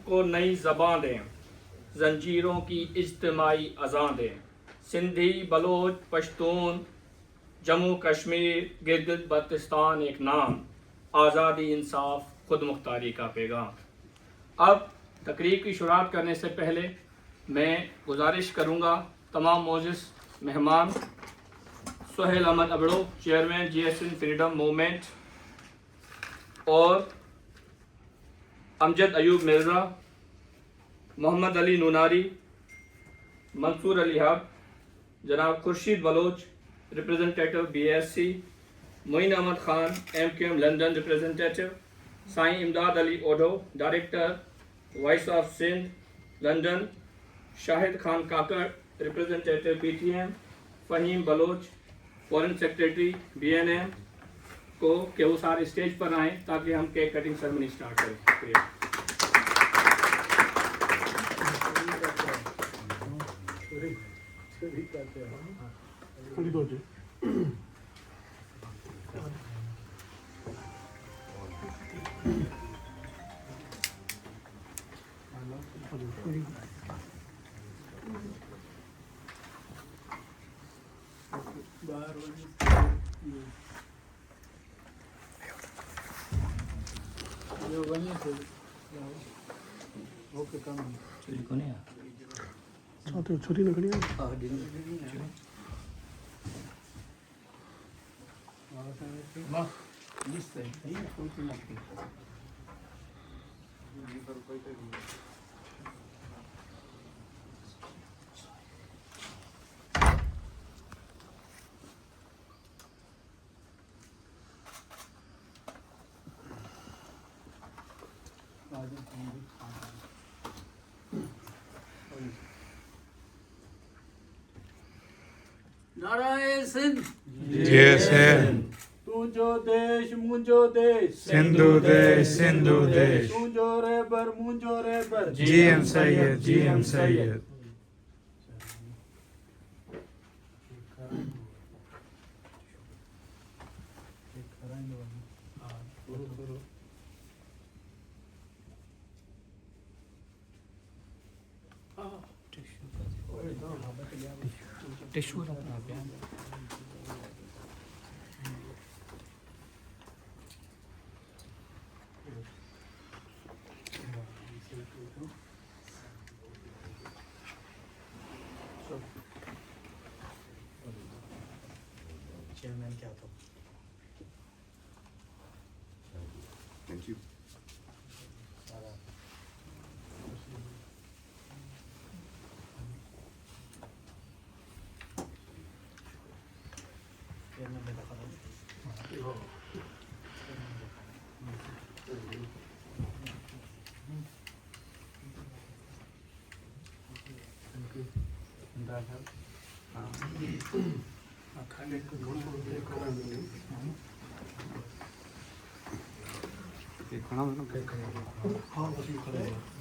को नई ज़बां दें, जंजीरों की इज्तिमाई अज़ां दें। सिंधी, बलोच, पश्तून, जम्मू कश्मीर, गिलगित बल्तिस्तान एक नाम, आज़ादी, इंसाफ, खुद मुख्तारी का पैगाम। अब तकरीर की शुरुआत करने से पहले मैं गुजारिश करूँगा तमाम मोअज़्ज़िज़ मेहमान Suhail Ahmed Abro, chairman GSN freedom movement, और अमजद अयूब मिर्ज़ा, मोहम्मद अली नूनारी, मंसूर अली हक, जनाब Khurshid Baloch representative BSC, Moin Ahmed Khan MQM London representative, Sain Imdad Ali Odho director voice of Sindh London, Shahid Khan Kakar representative PTM, Faheem Baloch foreign secretary BNM को कि वो सारे स्टेज पर आएँ ताकि हम केक कटिंग सेरेमनी स्टार्ट करें। शुक्रिया। छोटी लकड़ी है। नारायण सिंध GSN तुझो देश मुंजो देश सिंधु देश सिंधु देश तुझो रेबर मुंजो रेबर GM सैयद चेयरमैन क्या था? Thank you. चेयरमैन ने कहा खाना